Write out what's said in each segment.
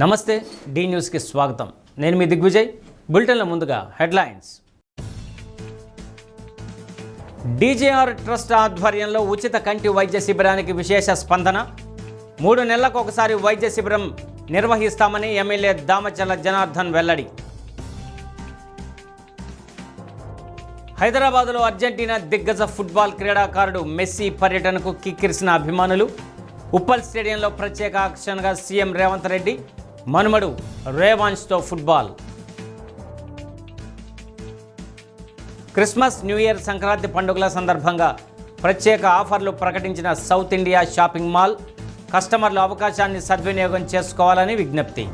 నమస్తే డి న్యూస్కి స్వాగతం. నేను మీ దిగ్విజయ్. బులెటిన్ల ముందుగా హెడ్లైన్స్. డీజేఆర్ ట్రస్ట్ ఆధ్వర్యంలో ఉచిత కంటి వైద్య శిబిరానికి విశేష స్పందన. 3 నెలలకు ఒకసారి వైద్య శిబిరం నిర్వహిస్తామని ఎమ్మెల్యే దామచర్ల జనార్దన్ వెల్లడి. హైదరాబాదులో అర్జెంటీనా దిగ్గజ ఫుట్బాల్ క్రీడాకారుడు మెస్సీ పర్యటనకు కిక్కిరిసిన అభిమానులు. ఉప్పల్ స్టేడియంలో ప్రత్యేక ఆకర్షణగా సీఎం రేవంత్ రెడ్డి, మనుమడు రేవాన్స్తో football. Christmas, new year, Sankranti పండుగల సందర్భంగా ప్రత్యేక ఆఫర్లు ప్రకటించిన సౌత్ ఇండియా షాపింగ్ మాల్. కస్టమర్లు అవకాశాన్ని సద్వినియోగం చేసుకోవాలని విజ్ఞప్తి.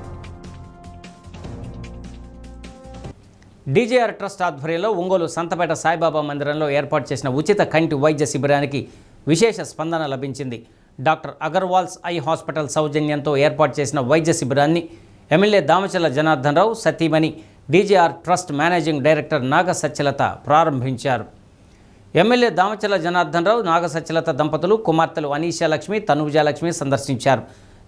డీజేఆర్ ట్రస్ట్ ఆధ్వర్యంలో ఒంగోలు సంతపేట సాయిబాబా మందిరంలో ఏర్పాటు చేసిన ఉచిత కంటి వైద్య శిబిరానికి విశేష స్పందన లభించింది. డాక్టర్ అగర్వాల్స్ ఐ హాస్పిటల్ సౌజన్యంతో ఏర్పాటు చేసిన వైద్య శిబిరాన్ని ఎమ్మెల్యే దామచర్ల జనార్దన్ రావు సతీమణి డీజేఆర్ ట్రస్ట్ మేనేజింగ్ డైరెక్టర్ నాగ సత్యలత ప్రారంభించారు. ఎమ్మెల్యే దామచర్ల జనార్దన్ రావు, నాగ సత్యలత దంపతులు కుమార్తెలు అనీషాలక్ష్మి, తనూజాలక్ష్మి సందర్శించారు.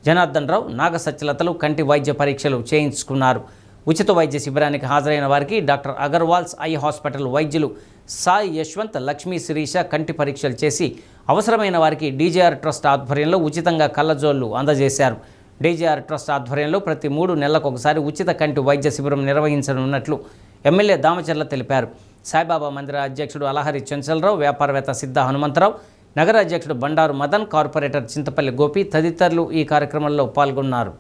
జనార్దన్ రావు, నాగ సత్యలతలు కంటి వైద్య పరీక్షలు చేయించుకున్నారు. ఉచిత వైద్య శిబిరానికి హాజరైన వారికి డాక్టర్ అగర్వాల్స్ ఐ హాస్పిటల్ వైద్యులు సాయి యశ్వంత్, లక్ష్మీ శిరీష కంటి పరీక్షలు చేసి అవసరమైన వారికి డీజేఆర్ ట్రస్ట్ ఆధ్వర్యంలో ఉచితంగా కళ్ళజోళ్లు అందజేశారు. డీజేఆర్ ట్రస్ట్ ఆధ్వర్యంలో ప్రతి 3 నెలలకు ఒకసారి ఉచిత కంటి వైద్య శిబిరం నిర్వహించనున్నట్లు ఎమ్మెల్యే దామచర్ల తెలిపారు. సాయిబాబా మందిర అధ్యక్షుడు అలహరి చంచలరావు, వ్యాపారవేత్త సిద్ధ హనుమంతరావు, నగర అధ్యక్షుడు బండారు మదన్, కార్పొరేటర్ చింతపల్లి గోపి తదితరులు ఈ కార్యక్రమంలో పాల్గొన్నారు.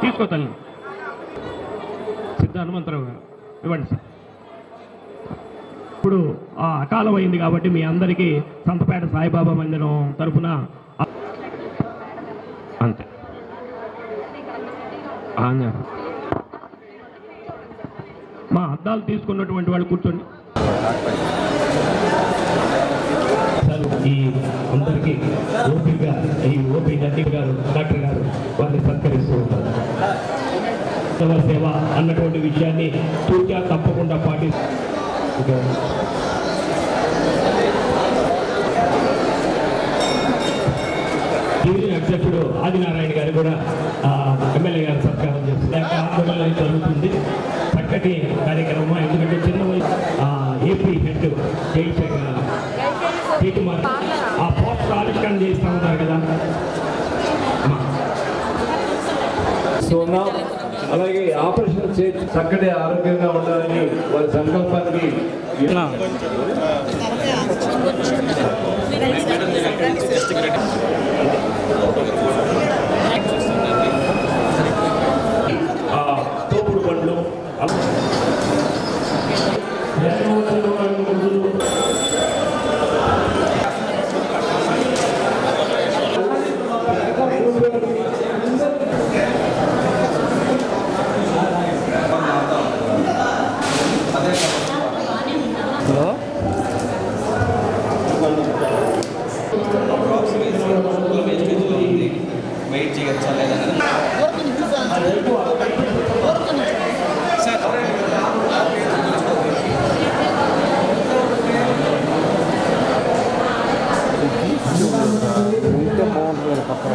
తీసుకోతాను. సిద్ధ హనుమంతరావు గారు ఇవ్వండి సార్. ఇప్పుడు అకాలం అయింది కాబట్టి మీ అందరికీ సంతపేట సాయిబాబా మందిరం తరఫున అంతే. మా అద్దాలు తీసుకున్నటువంటి వాళ్ళు కూర్చోండి. ఈ అందరికీ ఓపికగా ఈ ఓపీ నటి గారు, డాక్టర్ గారు వారిని సత్కరిస్తూ ఉంటారు. సేవ అన్నటువంటి విషయాన్ని పూర్తిగా తప్పకుండా డివిజన్ అధ్యక్షుడు ఆదినారాయణ గారు కూడా ఎమ్మెల్యే గారు సత్కారం చేస్తున్నారు. జరుగుతుంది చక్కటి కార్యక్రమం. ఎందుకంటే చిన్న ఏపీ హెడ్ జయశేఖర్ ఆ పోస్టర్ ఆవిష్కరణ చేస్తూ ఉంటారు కదా. అలాగే ఆపరేషన్ చేసి చక్కటి ఆరోగ్యంగా ఉండాలని వారి సంకల్పానికి తోపుడు బండ్లు వెయిట్ చేయొచ్చా లేదా పక్కన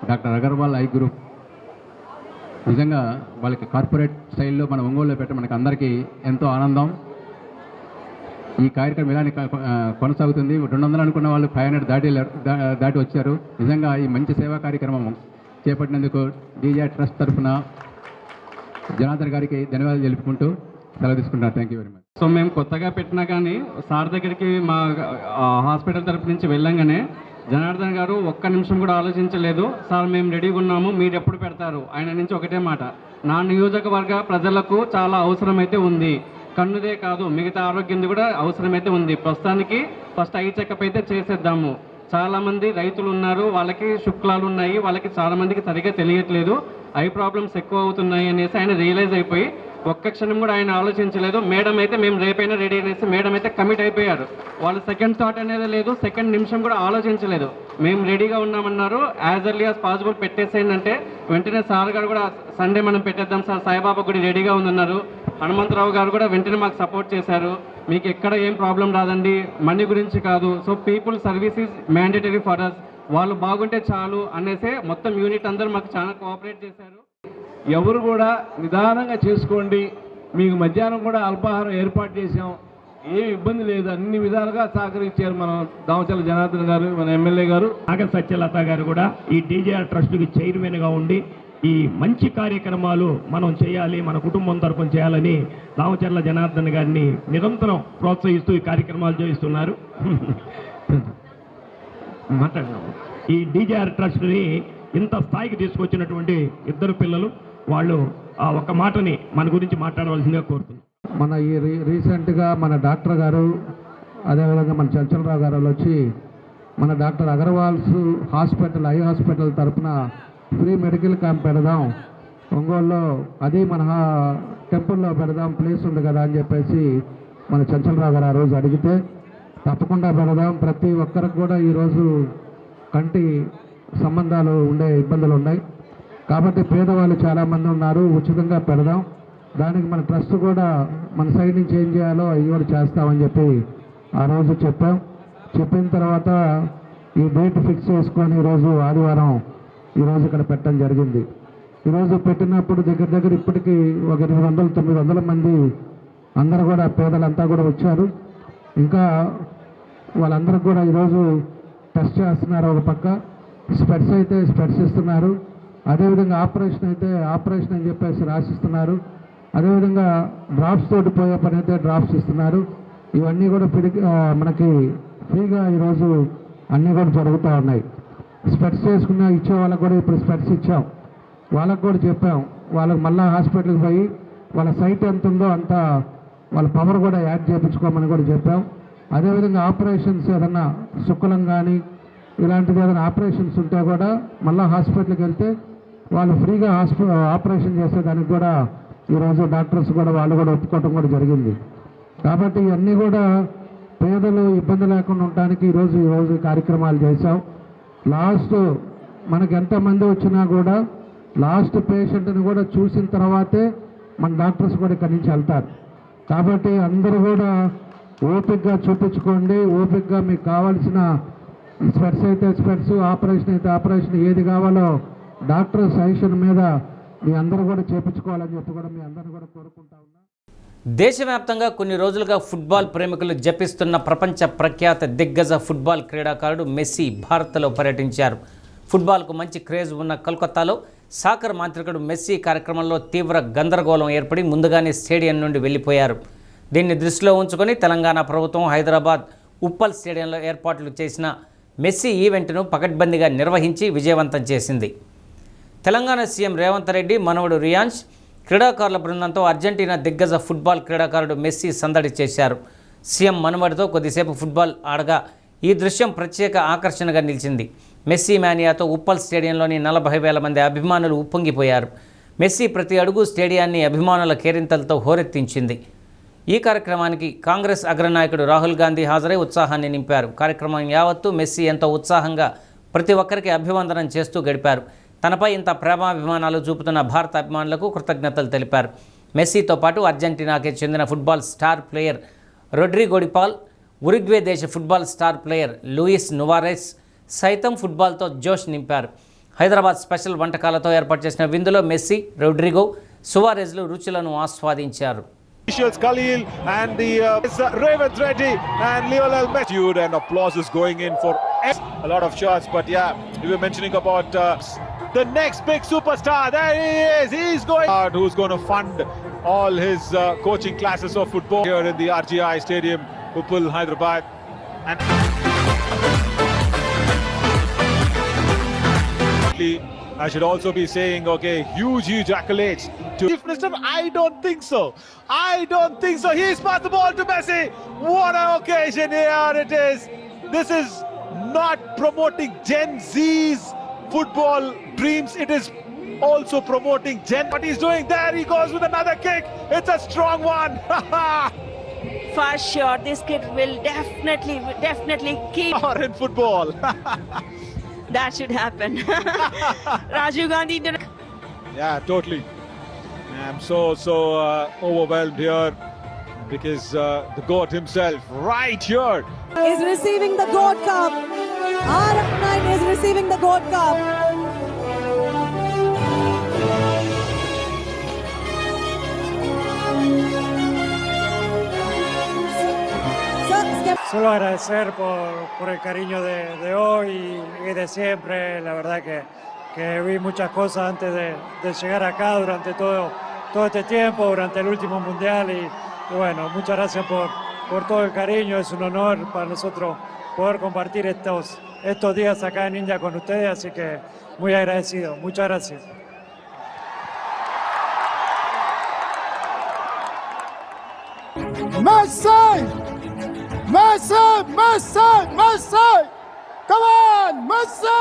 డాక్టర్ అగర్వాల్ ఐ గ్రూప్ నిజంగా వాళ్ళకి కార్పొరేట్ స్టైల్లో మన ఒంగోలులో పెట్టడం మనకి అందరికీ ఎంతో ఆనందం. ఈ కార్యక్రమం ఇలానే కొనసాగుతుంది. 200 అనుకున్న వాళ్ళు 500 దాటి వచ్చారు. నిజంగా ఈ మంచి సేవా కార్యక్రమం చేపట్టినందుకు డీజే ట్రస్ట్ తరఫున జనార్దన్ గారికి ధన్యవాదాలు తెలుపుకుంటూ సెలవు తీసుకుంటున్నాను. Thank you very much. So మేము కొత్తగా పెట్టినా కానీ సార్ దగ్గరికి మా హాస్పిటల్ తరపు నుంచి వెళ్ళంగానే జనార్దన్ గారు ఒక్క నిమిషం కూడా ఆలోచించలేదు. సార్ మేము రెడీగా ఉన్నాము, మీరు ఎప్పుడు పెడతారు? ఆయన నుంచి ఒకటే మాట, నా నియోజకవర్గ ప్రజలకు చాలా అవసరమైతే ఉంది, కన్నుదే కాదు మిగతా ఆరోగ్యంది కూడా అవసరమైతే ఉంది. ప్రస్తుతానికి ఫస్ట్ ఐ చెకప్ అయితే చేసేద్దాము. చాలామంది రైతులు ఉన్నారు, వాళ్ళకి శుక్లాలు ఉన్నాయి, వాళ్ళకి చాలామందికి సరిగ్గా తెలియట్లేదు, ఐ ప్రాబ్లమ్స్ ఎక్కువ అవుతున్నాయి అనేసి ఆయన రియలైజ్ అయిపోయి ఒక్క క్షణం కూడా ఆయన ఆలోచించలేదు. మేడం అయితే మేము రేపైనా రెడీ అనేసి మేడం అయితే కమిట్ అయిపోయారు. వాళ్ళు సెకండ్ థాట్ అనేది లేదు, సెకండ్ నిమిషం కూడా ఆలోచించలేదు. మేము రెడీగా ఉన్నామన్నారు, యాజ్ ఎర్లీ యాజ్ పాసిబుల్ పెట్టేసేయండి అంటే వెంటనే సార్ గారు కూడా సండే మనం పెట్టేద్దాం సార్, సాయిబాబా గుడి రెడీగా ఉందన్నారు. హనుమంతరావు గారు కూడా వెంటనే మాకు సపోర్ట్ చేశారు. మీకు ఎక్కడ ఏం ప్రాబ్లం రాదండి, మనీ గురించి కాదు, so people service is mandatory for us, వాళ్ళు బాగుంటే చాలు అనేసి మొత్తం యూనిట్ అందరూ మాకు చాలా కోఆపరేట్ చేశారు. ఎవరు కూడా నిదానంగా చేసుకోండి, మీకు మధ్యాహ్నం కూడా అల్పాహారం ఏర్పాటు చేశాం, ఏమి ఇబ్బంది లేదు, అన్ని విధాలుగా సహకరించారు మన దామచర్ల జనార్దన్ గారు, మన ఎమ్మెల్యే గారు. నాగ సత్యలత గారు కూడా ఈ డీజేఆర్ ట్రస్ట్కి చైర్మన్గా ఉండి ఈ మంచి కార్యక్రమాలు మనం చేయాలి, మన కుటుంబం తరపున చేయాలని దామచర్ల జనార్దన్ గారిని నిరంతరం ప్రోత్సహిస్తూ ఈ కార్యక్రమాలు చేయిస్తున్నారు. మాట్లాడినాము. ఈ డీజేఆర్ ట్రస్ట్ని ఇంత స్థాయికి తీసుకొచ్చినటువంటి ఇద్దరు పిల్లలు, వాళ్ళు ఆ ఒక్క మాటని మన గురించి మాట్లాడవలసిందిగా కోరుతున్నాం. మన ఈ రీసెంట్గా మన డాక్టర్ గారు, అదేవిధంగా మన చంచలరావు గారు వచ్చి మన doctor Agarwals hospital, eye hospital తరఫున ఫ్రీ మెడికల్ క్యాంప్ పెడదాం ఒంగోలులో, అది మన టెంపుల్లో పెడదాం, ప్లేస్ ఉంది కదా అని చెప్పేసి మన చంచలరావు గారు ఆ రోజు అడిగితే తప్పకుండా పెడదాం. ప్రతి ఒక్కరికి కూడా ఈరోజు కంటి సంబంధాలు ఉండే ఇబ్బందులు ఉన్నాయి కాబట్టి పేదవాళ్ళు చాలామంది ఉన్నారు, ఉచితంగా పెడదాం, దానికి మన ట్రస్ట్ కూడా మన సైడ్ నుంచి ఏం చేయాలో అవి కూడా చేస్తామని చెప్పి ఆ రోజు చెప్పాం. చెప్పిన తర్వాత ఈ డేట్ ఫిక్స్ చేసుకొని ఈరోజు ఆదివారం ఈరోజు ఇక్కడ పెట్టడం జరిగింది. ఈరోజు పెట్టినప్పుడు దగ్గర ఇప్పటికీ ఒక 800-900 మంది అందరూ కూడా పేదలంతా కూడా వచ్చారు. ఇంకా వాళ్ళందరూ కూడా ఈరోజు టెస్ట్ చేస్తున్నారు. ఒక పక్క స్పెట్స్ అయితే స్పెట్స్ ఇస్తున్నారు, అదేవిధంగా ఆపరేషన్ అయితే ఆపరేషన్ అని చెప్పేసి రాసిస్తున్నారు, అదేవిధంగా డ్రాప్స్ తోటి పోయే పని అయితే డ్రాప్స్ ఇస్తున్నారు. ఇవన్నీ కూడా మనకి ఫ్రీగా ఈరోజు అన్నీ కూడా జరుగుతూ ఉన్నాయి. స్పెట్స్ చేసుకున్న ఇచ్చే వాళ్ళకు కూడా ఇప్పుడు స్పెట్స్ ఇచ్చాం, వాళ్ళకు కూడా చెప్పాం, వాళ్ళకి మళ్ళీ హాస్పిటల్కి పోయి వాళ్ళ సైట్ ఎంత ఉందో అంత వాళ్ళ పవర్ కూడా యాడ్ చేయించుకోమని కూడా చెప్పాం. అదేవిధంగా ఆపరేషన్స్ ఏదన్నా శుక్లం కానీ ఇలాంటిది ఏదైనా ఆపరేషన్స్ ఉంటే కూడా మళ్ళీ హాస్పిటల్కి వెళ్తే వాళ్ళు ఫ్రీగా ఆపరేషన్ చేసేదానికి కూడా ఈరోజు డాక్టర్స్ కూడా వాళ్ళు కూడా ఒప్పుకోవటం కూడా జరిగింది. కాబట్టి ఇవన్నీ కూడా పేదలు ఇబ్బంది లేకుండా ఉండడానికి ఈరోజు కార్యక్రమాలు చేశాం. లాస్ట్ మనకు ఎంతమంది వచ్చినా కూడా లాస్ట్ పేషెంట్ని కూడా చూసిన తర్వాతే మన డాక్టర్స్ కూడా ఇక్కడి నుంచి వెళ్తారు. కాబట్టి అందరూ కూడా ఓపికగా చూపించుకోండి, ఓపికగా మీకు కావాల్సిన స్పెట్స్ అయితే స్పెట్స్, ఆపరేషన్ అయితే ఆపరేషన్, ఏది కావాలో డాక్టర్ సజెషన్ మీద మీ అందరూ కూడా చేయించుకోవాలని చెప్పి కూడా మీ అందరూ కూడా కోరుకుంటా ఉన్నా. దేశవ్యాప్తంగా కొన్ని రోజులుగా ఫుట్బాల్ ప్రేమికులు జపిస్తున్న ప్రపంచ ప్రఖ్యాత దిగ్గజ ఫుట్బాల్ క్రీడాకారుడు మెస్సీ భారత్లో పర్యటించారు. ఫుట్బాల్కు మంచి క్రేజ్ ఉన్న కోల్కతాలో సాకర్ మాంత్రికుడు మెస్సీ కార్యక్రమంలో తీవ్ర గందరగోళం ఏర్పడి ముందుగానే స్టేడియం నుండి వెళ్ళిపోయారు. దీన్ని దృష్టిలో ఉంచుకొని తెలంగాణ ప్రభుత్వం హైదరాబాద్ ఉప్పల్ స్టేడియంలో ఏర్పాట్లు చేసిన మెస్సీ ఈవెంట్ను పకడ్బందీగా నిర్వహించి విజయవంతం చేసింది. తెలంగాణ సీఎం రేవంత్ రెడ్డి మనవడు రియాన్స్ క్రీడాకారుల బృందంతో అర్జెంటీనా దిగ్గజ ఫుట్బాల్ క్రీడాకారుడు మెస్సీ సందడి చేశారు. సీఎం మనవడితో కొద్దిసేపు ఫుట్బాల్ ఆడగా ఈ దృశ్యం ప్రత్యేక ఆకర్షణగా నిలిచింది. మెస్సీ మేనియాతో ఉప్పల్ స్టేడియంలోని 40,000 మంది అభిమానులు ఉప్పొంగిపోయారు. మెస్సీ ప్రతి అడుగు స్టేడియాన్ని అభిమానుల కేరింతలతో హోరెత్తించింది. ఈ కార్యక్రమానికి కాంగ్రెస్ అగ్రనాయకుడు రాహుల్ గాంధీ హాజరై ఉత్సాహాన్ని నింపారు. కార్యక్రమం యావత్తు మెస్సీ ఎంతో ఉత్సాహంగా ప్రతి ఒక్కరికి అభివందనం చేస్తూ గడిపారు. తనపై ఇంత ప్రేమాభిమానాలు చూపుతున్న భారత అభిమానులకు కృతజ్ఞతలు తెలిపారు. మెస్సీతో పాటు అర్జెంటీనాకి చెందిన football star player Rodrigo de Paul, Uruguay దేశ ఫుట్బాల్ స్టార్ ప్లేయర్ లూయిస్ నువారెస్ సైతం ఫుట్బాల్తో జోష్ నింపారు. హైదరాబాద్ స్పెషల్ వంటకాలతో ఏర్పాటు చేసిన విందులో మెస్సీ, రొడ్రిగో, సువారెజ్లు రుచులను ఆస్వాదించారు. Khalil and the Ravens Reddy and Lionel Messi, and applause is going in for a lot of shots. But yeah, we were mentioning about the next big superstar. There he is. He's going out. Who's going to fund all his coaching classes of football here in the RGI Stadium, Uppal, Hyderabad. And I should also be saying, okay, huge accolades to Chief Minister. I don't think so. He's passed the ball to Messi. What an occasion here it is. This is not promoting Gen Z's football dreams. It is also promoting what he's doing there. He goes with another kick. It's a strong one. For sure, this kid will definitely keep Or in football. that should happen. Rajiv Gandhi. Yeah, totally. I'm so overwhelmed here because the GOAT himself right here is receiving the GOAT Cup. RM9 is receiving the GOAT Cup. Solo agradecer por el cariño de hoy y de siempre. La verdad que vi muchas cosas antes de llegar acá durante todo este tiempo, durante el último mundial y bueno, muchas gracias por todo el cariño. Es un honor para nosotros poder compartir estos días acá en India con ustedes, así que muy agradecido. Muchas gracias. Messi! Come on, Messi!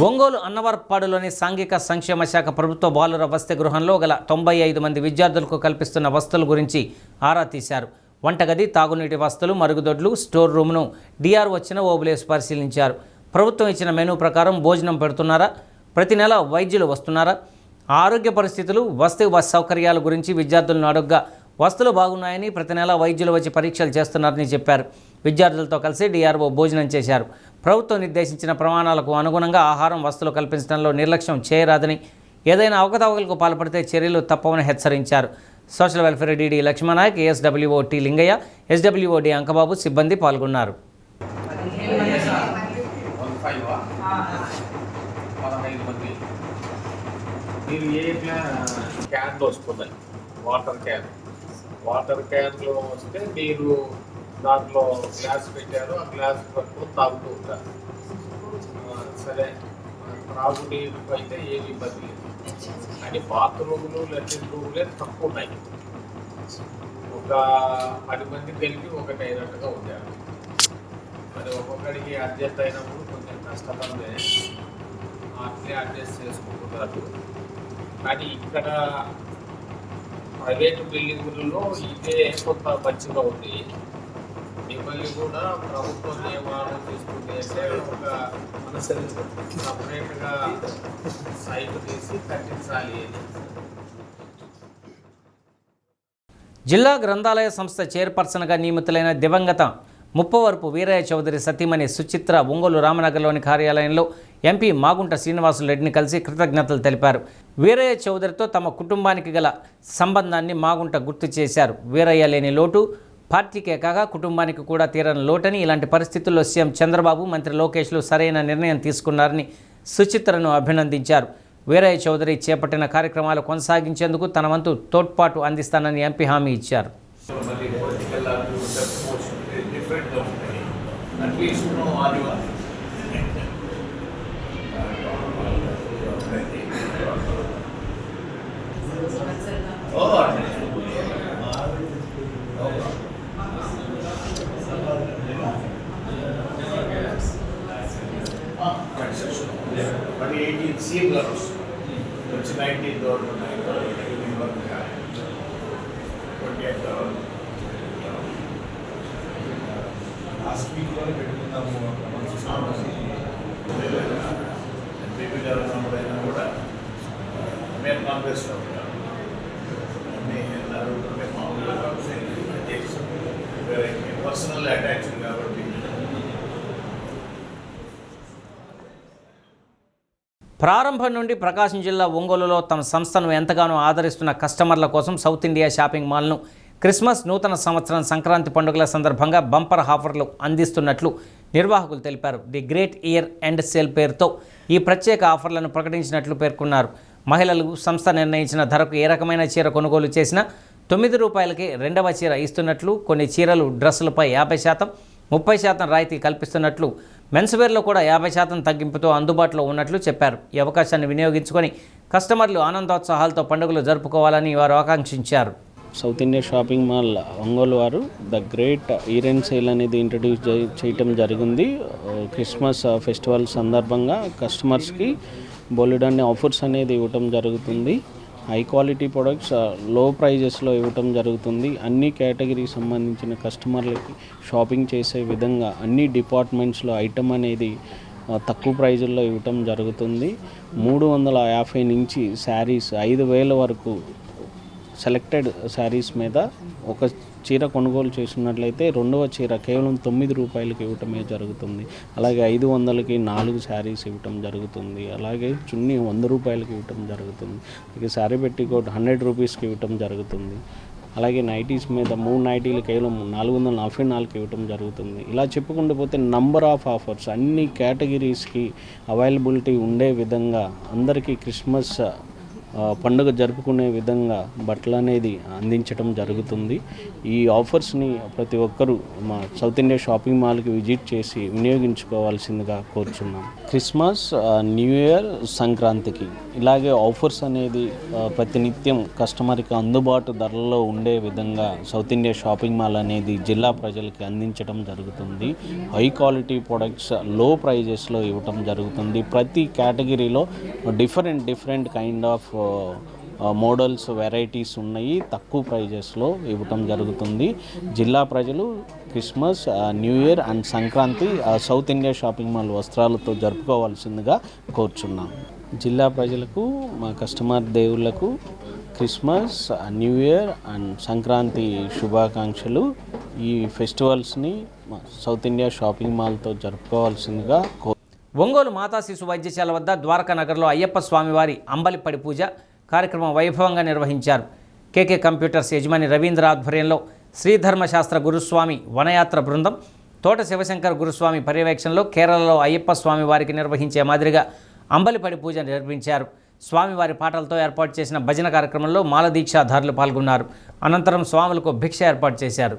Ongole అన్నవరపాడులోని సాంఘిక సంక్షేమ శాఖ ప్రభుత్వ బాలుర వసతి గృహంలో గల 95 మంది విద్యార్థులకు కల్పిస్తున్న వసతుల గురించి ఆరా తీశారు. వంటగది, తాగునీటి వసతులు, మరుగుదొడ్లు, స్టోర్ రూమ్ను డిఆర్ వచ్చిన ఓబులేస్ పరిశీలించారు. ప్రభుత్వం ఇచ్చిన మెనూ ప్రకారం భోజనం పెడుతున్నారా, ప్రతి నెల వైద్యులు వస్తున్నారా, ఆరోగ్య పరిస్థితులు, వసతి సౌకర్యాల గురించి విద్యార్థులను అడుగ్గా వసతులు బాగున్నాయని, ప్రతి నెల వైద్యులు వచ్చి పరీక్షలు చేస్తున్నారని చెప్పారు. విద్యార్థులతో కలిసి డిఆర్ఓ భోజనం చేశారు. ప్రభుత్వం నిర్దేశించిన ప్రమాణాలకు అనుగుణంగా ఆహారం, వసతులు కల్పించడంలో నిర్లక్ష్యం చేయరాదని, ఏదైనా అవకతవకలకు పాల్పడితే చర్యలు తప్పవని హెచ్చరించారు. Social welfare DD Lakshmananayak, SWOT Lingaiah, SWOD Ankababu సిబ్బంది పాల్గొన్నారు. వాటర్ క్యాన్లో వస్తే మీరు దాంట్లో గ్లాస్ పెట్టారు, ఆ గ్లాస్ పట్టుకొని తాగుతూ ఉంటారు. సరే, త్రాగునీరు అయితే ఏమి ఇబ్బంది లేదు, కానీ బాత్రూములు, లెట్రిన్ రూములే తక్కువ ఉన్నాయి. ఒక 10 మంది కలిపి ఒకటి అయినట్టుగా ఉండారు. మరి ఒక్కొక్కడికి అడ్జస్ట్ అయినప్పుడు కొంచెం కష్టపడే అట్లే అడ్జస్ట్ చేసుకుంటున్నారు. కానీ ఇక్కడ ప్రైవేట్ బిల్డింగులలో ఇదే కొంత మంచిగా ఉంది. మిమ్మల్ని కూడా ప్రభుత్వ నియమాలు తీసుకుంటే ఒక సపరేట్గా సైట్ తీసి కట్టించాలి అని. జిల్లా గ్రంథాలయ సంస్థ చైర్పర్సన్గా నియమితులైన దివంగత ముప్పవరపు వీరయ్య చౌదరి సతీమణి సుచిత్ర ఒంగోలు రామనగర్లోని కార్యాలయంలో ఎంపీ మాగుంట శ్రీనివాసులు రెడ్డిని కలిసి కృతజ్ఞతలు తెలిపారు. వీరయ్య చౌదరితో తమ కుటుంబానికి గల సంబంధాన్ని మాగుంట గుర్తు చేశారు. వీరయ్య లేని లోటు పార్టీకే కాక కుటుంబానికి కూడా తీరని లోటని, ఇలాంటి పరిస్థితుల్లో సీఎం చంద్రబాబు, మంత్రి లోకేష్లు సరైన నిర్ణయం తీసుకున్నారని సుచిత్రను అభినందించారు. వీరయ్య చౌదరి చేపట్టిన కార్యక్రమాలు కొనసాగించేందుకు తన వంతు తోడ్పాటు అందిస్తానని ఎంపీ హామీ ఇచ్చారు. లాస్ట్ వీక్లో పెట్టుకుందాము కూడా మేము కాంగ్రెస్లో ఉంటాము. పర్సనల్ అటాచ్మెంట్ కాబట్టి ప్రారంభం నుండి ప్రకాశం జిల్లా ఒంగోలులో తమ సంస్థను ఎంతగానో ఆదరిస్తున్న కస్టమర్ల కోసం సౌత్ ఇండియా షాపింగ్ మాల్ను క్రిస్మస్, నూతన సంవత్సరం, సంక్రాంతి పండుగల సందర్భంగా బంపర్ ఆఫర్లు అందిస్తున్నట్లు నిర్వాహకులు తెలిపారు. The great year end sale పేరుతో ఈ ప్రత్యేక ఆఫర్లను ప్రకటించినట్లు పేర్కొన్నారు. మహిళలు సంస్థ నిర్ణయించిన ధరకు ఏ రకమైన చీర కొనుగోలు చేసినా ₹9కి రెండవ చీర ఇస్తున్నట్లు, కొన్ని చీరలు, డ్రెస్సులపై 50%, 30% రాయితీ కల్పిస్తున్నట్లు, మెన్స్వేర్లో కూడా 50% తగ్గింపుతో అందుబాటులో ఉన్నట్లు చెప్పారు. ఈ అవకాశాన్ని వినియోగించుకొని కస్టమర్లు ఆనందోత్సాహాలతో పండుగలు జరుపుకోవాలని వారు ఆకాంక్షించారు. South India shopping mall Ongole వారు the great year end sale అనేది ఇంట్రడ్యూస్ చేయటం జరిగింది. క్రిస్మస్ ఫెస్టివల్ సందర్భంగా కస్టమర్స్కి బోలెడన్ని ఆఫర్స్ అనేది ఇవ్వటం జరుగుతుంది. హై క్వాలిటీ ప్రొడక్ట్స్ లో ప్రైజెస్లో ఇవ్వటం జరుగుతుంది. అన్ని కేటగిరీకి సంబంధించిన కస్టమర్లకి షాపింగ్ చేసే విధంగా అన్ని డిపార్ట్మెంట్స్లో ఐటమ్ అనేది తక్కువ ప్రైజుల్లో ఇవ్వటం జరుగుతుంది. 350 నుంచి శారీస్ 5000 వరకు సెలెక్టెడ్ శారీస్ మీద ఒక చీర కొనుగోలు చేసినట్లయితే రెండవ చీర కేవలం ₹9కి ఇవ్వటమే జరుగుతుంది. అలాగే 500కి 4 శారీస్ ఇవ్వటం జరుగుతుంది. అలాగే చున్నీ ₹100కి ఇవ్వటం జరుగుతుంది. అలాగే శారీ పెట్టికోట్ ₹100కి ఇవ్వటం జరుగుతుంది. అలాగే నైటీస్ మీద 3 నైటీలు కేవలం $444కి ఇవ్వటం జరుగుతుంది. ఇలా చెప్పుకుంటూ పోతే నంబర్ ఆఫ్ ఆఫర్స్ అన్ని కేటగిరీస్కి అవైలబిలిటీ ఉండే విధంగా అందరికీ క్రిస్మస్ పండుగ జరుపుకునే విధంగా బట్టలు అనేది అందించడం జరుగుతుంది. ఈ ఆఫర్స్ని ప్రతి ఒక్కరూ మా సౌత్ ఇండియా షాపింగ్ మాల్కి విజిట్ చేసి వినియోగించుకోవాల్సిందిగా కోరుచున్నాం. క్రిస్మస్, న్యూ ఇయర్, సంక్రాంతికి ఇలాగే ఆఫర్స్ అనేది ప్రతినిత్యం కస్టమర్కి అందుబాటు ధరల్లో ఉండే విధంగా సౌత్ ఇండియా షాపింగ్ మాల్ అనేది జిల్లా ప్రజలకి అందించడం జరుగుతుంది. హై క్వాలిటీ ప్రొడక్ట్స్ లో ప్రైజెస్లో ఇవ్వటం జరుగుతుంది. ప్రతి కేటగిరీలో different kind of models, varieties ఉన్నాయి. తక్కువ ప్రైజెస్లో ఇవ్వటం జరుగుతుంది. జిల్లా ప్రజలు Christmas, new year and Sankranti South India shopping mall వస్త్రాలతో జరుపుకోవాల్సిందిగా కోరుచున్నాం. జిల్లా ప్రజలకు, మా కస్టమర్ దేవుళ్లకు Christmas, new year and Sankranti శుభాకాంక్షలు. ఈ ఫెస్టివల్స్ని సౌత్ ఇండియా షాపింగ్ మాల్తో జరుపుకోవాల్సిందిగా ఒంగోలు మాతా శిశు వైద్యశాల వద్ద ద్వారకా నగర్లో అయ్యప్ప స్వామివారి అంబలిపడి పూజ కార్యక్రమం వైభవంగా నిర్వహించారు. కేకే కంప్యూటర్స్ యజమాని రవీంద్ర ఆధ్వర్యంలో శ్రీధర్మశాస్త్ర గురుస్వామి వనయాత్ర బృందం, తోట శివశంకర్ గురుస్వామి పర్యవేక్షణలో కేరళలో అయ్యప్ప స్వామి వారికి నిర్వహించే మాదిరిగా అంబలిపడి పూజ నిర్వహించారు. స్వామివారి పాటలతో ఏర్పాటు చేసిన భజన కార్యక్రమంలో మాల దీక్షాధారులు పాల్గొన్నారు. అనంతరం స్వాములకు భిక్ష ఏర్పాటు చేశారు.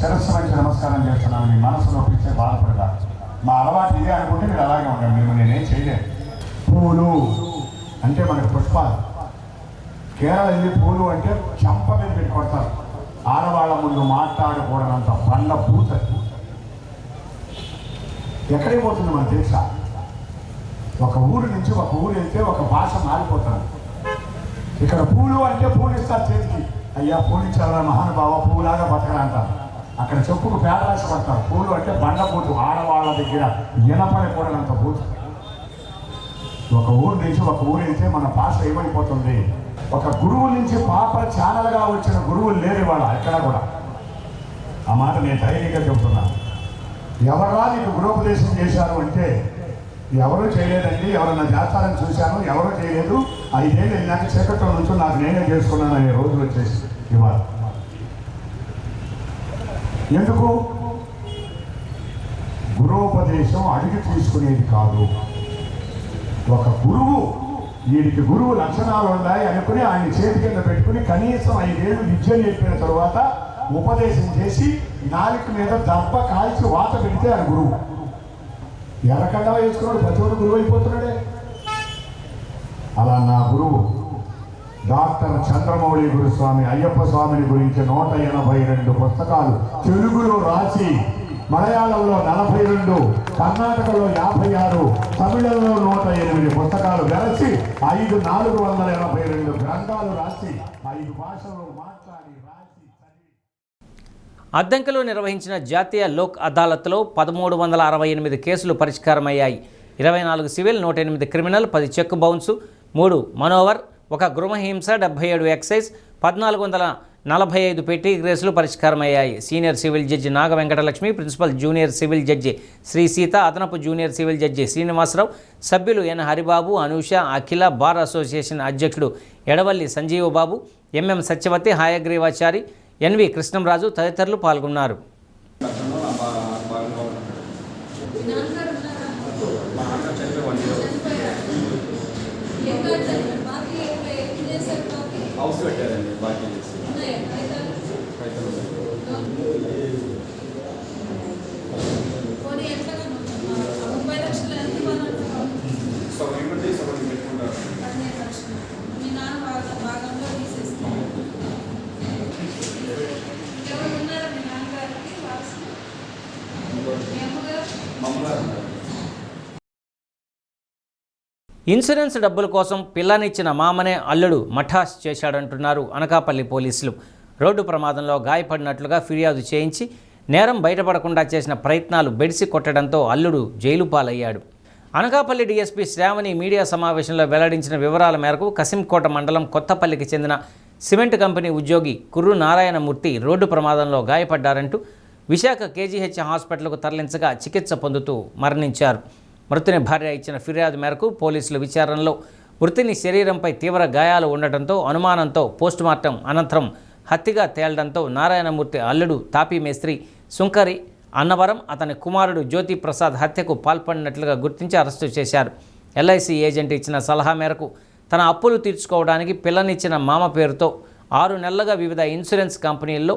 శిరస్సు మంచి నమస్కారం చేస్తున్నాను. మీ మనసు నొప్పిస్తే బాధపడతారు. మా అలవాటు ఇదే అనుకుంటే మీరు అలాగే ఉంటారు. మేము నేనేం చేయలేదు. పూలు అంటే మనకు పుష్పాలు. కేరళ వెళ్ళి పూలు అంటే చెంప మీద పెట్టి కొడతారు. ఆడవాళ్ళ ముందు మాట్లాడకూడనంత బండ పూత. ఎక్కడికి పోతుంది మన దేశ? ఒక ఊరు నుంచి ఒక ఊరు వెళ్తే ఒక భాష మారిపోతుంది. ఇక్కడ పూలు అంటే పూలు ఇస్తారు చేతికి. అయ్యా పూలు ఇచ్చారా మహానుభావ, పూలాగా బతకరా అంటారు. అక్కడ చెప్పుకు పేడ రాసి పడతారు. పూలు అంటే బండపూటు. ఆడవాళ్ళ దగ్గర వినపడకూడనంత పూటు. ఒక ఊరు నుంచి ఒక ఊరు వెళ్తే మన భాష ఏమైపోతుంది? ఒక గురువు నుంచి పాప ఛానల్గా వచ్చిన గురువులు లేరు వాళ్ళ ఎక్కడ కూడా. ఆ మాట నేను ధైర్యంగా చెబుతున్నాను. ఎవరా నీకు గృహోపదేశం చేశారు అంటే ఎవరూ చేయలేదండి, ఎవరన్నా చేస్తారని చూశాను, ఎవరూ చేయలేదు. 5 ఏళ్ళు వెళ్ళాక చీకట్లో నుంచి నాకు నేనే చేసుకున్నాను అనే రోజులు వచ్చేసి ఇవాళ. ఎందుకు? గృహోపదేశం అడిగి తీసుకునేది కాదు. ఒక గురువు, వీడికి గురువు లక్షణాలు ఉన్నాయి అనుకుని ఆయన చేతి కింద పెట్టుకుని కనీసం 5 ఏళ్ళు విద్య నేర్పిన తర్వాత ఉపదేశం చేసి నాలుక మీద దెబ్బ కాల్చి వాత పెడితే ఆయన గురువు. ఎర్రకండా వేసుకున్నాడు, ప్రతి ఒక్కరు గురువు అయిపోతున్నాడే. అలా నా గురువు డాక్టర్ చంద్రమౌళి గురుస్వామి అయ్యప్ప స్వామిని గురించి 182 పుస్తకాలు తెలుగులో రాసి, మలయాళంలో 42, కర్ణాటకలో 56, తమిళంలో 108 పుస్తకాలు వెరసి 482 గ్రంథాలు రాసి 5 భాషల్లో మాట్లాడి రాసి. అద్దంకిలో నిర్వహించిన జాతీయ లోక్ అదాలత్లో 1368 కేసులు పరిష్కారమయ్యాయి. 24 సివిల్, 108 క్రిమినల్, 10 చెక్ బౌన్స్, 3 మనోవర్, 1 గృహహింస, 77 ఎక్సైజ్, 1445 పెట్టి కేసులు పరిష్కారమయ్యాయి. Senior civil judge Naga Venkatalakshmi, principal junior civil judge Sri Seetha, అదనపు జూనియర్ సివిల్ జడ్జి శ్రీనివాసరావు, సభ్యులు N Haribabu, Anusha, Akhila, bar association అధ్యక్షుడు ఎడవల్లి సంజీవబాబు, ఎంఎం సత్యవతి, హాయగ్రీవాచారి, ఎన్వి కృష్ణంరాజు తదితరులు పాల్గొన్నారు. ఇన్సూరెన్స్ డబ్బుల కోసం పిల్లనిచ్చిన మామనే అల్లుడు మఠాస్ చేశాడంటున్నారు అనకాపల్లి పోలీసులు. రోడ్డు ప్రమాదంలో గాయపడినట్లుగా ఫిర్యాదు చేయించి నేరం బయటపడకుండా చేసిన ప్రయత్నాలు బెడిసి కొట్టడంతో అల్లుడు జైలు పాలయ్యాడు. అనకాపల్లి డీఎస్పీ శ్రావణి మీడియా సమావేశంలో వెల్లడించిన వివరాల మేరకు కసింకోట మండలం కొత్తపల్లికి చెందిన సిమెంట్ కంపెనీ ఉద్యోగి కుర్రు నారాయణమూర్తి రోడ్డు ప్రమాదంలో గాయపడ్డారంటూ విశాఖ కేజీహెచ్ హాస్పిటల్కు తరలించగా చికిత్స పొందుతూ మరణించారు. మృతుని భార్య ఇచ్చిన ఫిర్యాదు మేరకు పోలీసుల విచారణలో మృతుని శరీరంపై తీవ్ర గాయాలు ఉండటంతో అనుమానంతో పోస్టుమార్టం అనంతరం హత్యగా తేలడంతో నారాయణమూర్తి అల్లుడు తాపీ మేస్త్రి సుంకరి అన్నవరం, అతని కుమారుడు జ్యోతి ప్రసాద్ హత్యకు పాల్పడినట్లుగా గుర్తించి అరెస్టు చేశారు. ఎల్ఐసి ఏజెంట్ ఇచ్చిన సలహా మేరకు తన అప్పులు తీర్చుకోవడానికి పిల్లనిచ్చిన మామ పేరుతో 6 నెలలుగా వివిధ ఇన్సూరెన్స్ కంపెనీల్లో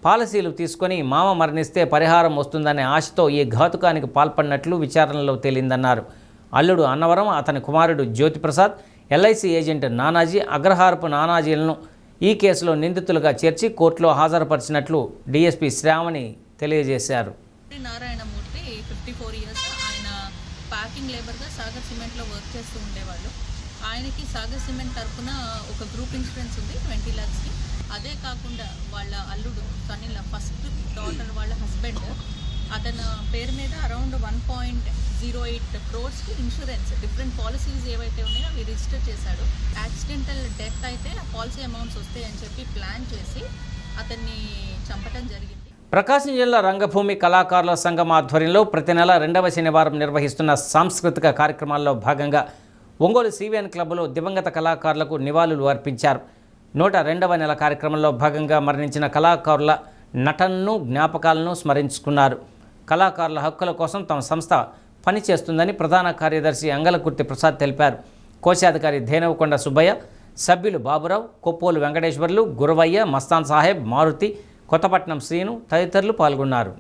పాలసీలు తీసుకొని మామ మరణిస్తే పరిహారం వస్తుందనే ఆశతో ఈ ఘాతుకానికి పాల్పడినట్లు విచారణలో తేలిందన్నారు. అల్లుడు అన్నవరం, అతని కుమారుడు జ్యోతిప్రసాద్, ఎల్ఐసి ఏజెంట్ నానాజీ, అగ్రహారపు నానాజీలను ఈ కేసులో నిందితులుగా చేర్చి కోర్టులో హాజరుపరిచినట్లు డీఎస్పీ శ్రావణి తెలియజేశారు. నారాయణమూర్తి 54 ఇయర్స్. ఆయన ప్యాకింగ్ లేబర్గా సాగర్ సిమెంట్లో వర్క్ చేస్తూ ఉండేవాళ్ళు. ఆయనకి సాగర్ సిమెంట్ తరఫున ఒక గ్రూప్ ఇన్సూరెన్స్ ఉంది 20 lakhsకి. అదే కాకుండా వాళ్ళ అల్లుడు సన్నిల ఫస్ట్ డాటర్ వాళ్ళ హస్బెండ్ అతని పేరు మీద around 1.08 crores insurance different policies ఏవైతే ఉన్నాయో అవి రిజిస్టర్ చేశాడు. యాక్సిడెంటల్ డెత్ అయితే ఆ పాలసీ అమౌంట్స్ వస్తాయని చెప్పి ప్లాన్ చేసి అతన్ని చంపటం జరిగింది. ప్రకాశం జిల్లా రంగభూమి కళాకారుల సంఘం ఆధ్వర్యంలో ప్రతి నెల 2వ శనివారం నిర్వహిస్తున్న సాంస్కృతిక కార్యక్రమాల్లో భాగంగా ఒంగోలు సివిఎన్ క్లబ్లో దివంగత కళాకారులకు నివాళులు అర్పించారు. 102వ నెల కార్యక్రమంలో భాగంగా మరణించిన కళాకారుల నటనను, జ్ఞాపకాలను స్మరించుకున్నారు. కళాకారుల హక్కుల కోసం తమ సంస్థ పనిచేస్తుందని ప్రధాన కార్యదర్శి అంగలకుర్తి ప్రసాద్ తెలిపారు. కోశాధికారి ధేనవకొండ సుబ్బయ్య, సభ్యులు బాబురావు, కొప్పోలు వెంకటేశ్వర్లు, గురవయ్య, మస్తాన్ సాహెబ్, మారుతి, కొత్తపట్నం శ్రీను తదితరులు పాల్గొన్నారు.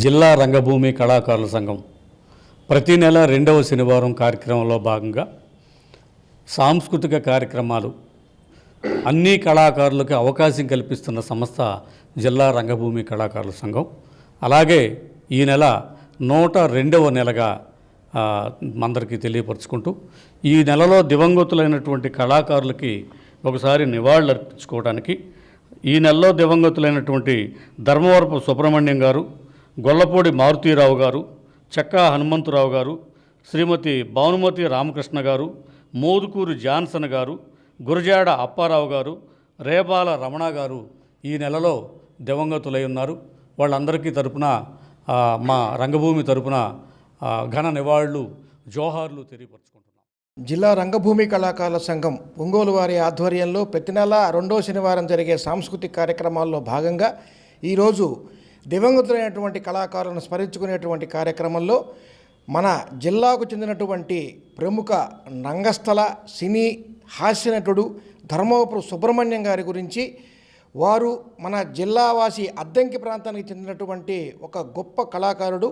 జిల్లా రంగభూమి కళాకారుల సంఘం ప్రతి నెల 2వ శనివారం కార్యక్రమంలో భాగంగా సాంస్కృతిక కార్యక్రమాలు అన్ని కళాకారులకు అవకాశం కల్పిస్తున్న సంస్థ జిల్లా రంగభూమి కళాకారుల సంఘం. అలాగే ఈ నెల 102వ నెలగా అందరికీ తెలియపరుచుకుంటూ ఈ నెలలో దివంగతులైనటువంటి కళాకారులకి ఒకసారి నివాళులు అర్పించుకోవడానికి ఈ నెలలో దివంగతులైనటువంటి ధర్మవరపు సుబ్రహ్మణ్యం గారు, గొల్లపూడి మారుతీరావు గారు, చెక్కా హనుమంతరావు గారు, శ్రీమతి భానుమతి రామకృష్ణ గారు, మోదుకూరు జాన్సన్ గారు, గురజాడ అప్పారావు గారు, రేబాల రమణ గారు ఈ నెలలో దివంగతులై ఉన్నారు. వాళ్ళందరికీ తరపున మా రంగభూమి తరపున ఘన నివాళులు, జోహార్లు తెలియపరుచుకుంటున్నాం. జిల్లా రంగభూమి కళాకారుల సంఘం ఒంగోలు వారి ఆధ్వర్యంలో ప్రతి నెల 2వ శనివారం జరిగే సాంస్కృతిక కార్యక్రమాల్లో భాగంగా ఈరోజు దివంగతులైనటువంటి కళాకారులను స్మరించుకునేటువంటి కార్యక్రమంలో మన జిల్లాకు చెందినటువంటి ప్రముఖ రంగస్థల సినీ హాస్యనటుడు ధర్మవరపు సుబ్రహ్మణ్యం గారి గురించి, వారు మన జిల్లావాసి అద్దంకి ప్రాంతానికి చెందినటువంటి ఒక గొప్ప కళాకారుడు,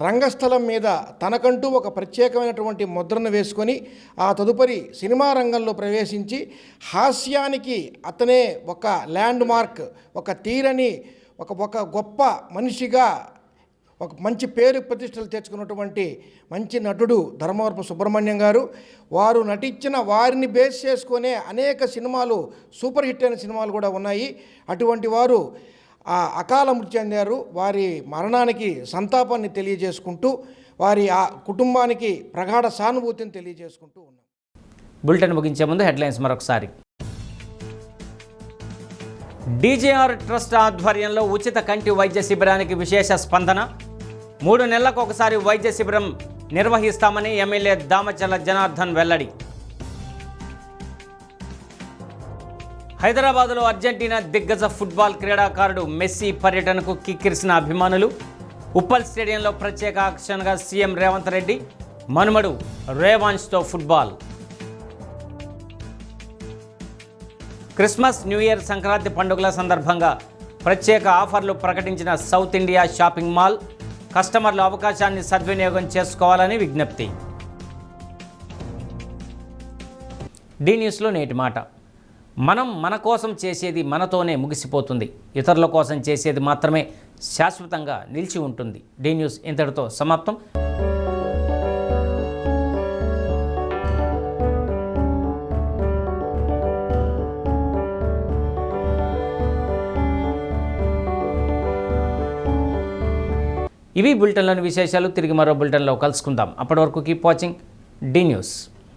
రంగస్థలం మీద తనకంటూ ఒక ప్రత్యేకమైనటువంటి ముద్రను వేసుకొని ఆ తదుపరి సినిమా రంగంలో ప్రవేశించి హాస్యానికి అతనే ఒక ల్యాండ్ మార్క్, ఒక తీరని ఒక గొప్ప మనిషిగా ఒక మంచి పేరు ప్రతిష్టలు తెచ్చుకున్నటువంటి మంచి నటుడు ధర్మవరపు సుబ్రహ్మణ్యం గారు. వారు నటించిన వారిని బేస్ చేసుకునే అనేక సినిమాలు సూపర్ హిట్ అయిన సినిమాలు కూడా ఉన్నాయి. అటువంటి వారు అకాల మృతి చెందారు. వారి మరణానికి సంతాపాన్ని తెలియజేసుకుంటూ వారి ఆ కుటుంబానికి ప్రగాఢ సానుభూతిని తెలియజేసుకుంటూ ఉన్నాం. బులెటిన్ ముగించే ముందు హెడ్లైన్స్ మరొకసారి. డీజేఆర్ ట్రస్ట్ ఆధ్వర్యంలో ఉచిత కంటి వైద్య శిబిరానికి విశేష స్పందన. 3 నెలలకు ఒకసారి వైద్య శిబిరం నిర్వహిస్తామని ఎమ్మెల్యే దామచర్ల జనార్దన్ వెల్లడి. హైదరాబాదులో అర్జెంటీనా దిగ్గజ ఫుట్బాల్ క్రీడాకారుడు మెస్సీ పర్యటనకు కిక్కిరిసిన అభిమానులు. ఉప్పల్ స్టేడియంలో ప్రత్యేక ఆకర్షణగా సీఎం రేవంత్ రెడ్డి, మనుమడు రేవాన్స్తో football. Christmas, new year, Sankranti పండుగల సందర్భంగా ప్రత్యేక ఆఫర్లు ప్రకటించిన సౌత్ ఇండియా షాపింగ్ మాల్. కస్టమర్లు అవకాశాన్ని సద్వినియోగం చేసుకోవాలని విజ్ఞప్తి. డి న్యూస్లో నేటి మాట. మనం మన కోసం చేసేది మనతోనే ముగిసిపోతుంది, ఇతరుల కోసం చేసేది మాత్రమే శాశ్వతంగా నిలిచి ఉంటుంది. డి న్యూస్ ఇంతటితో సమాప్తం. ఇవి బులెటిన్లోని విశేషాలు. తిరిగి మరో బులెటిన్లో కలుసుకుందాం. అప్పటి వరకు కీప్ వాచింగ్ డి న్యూస్.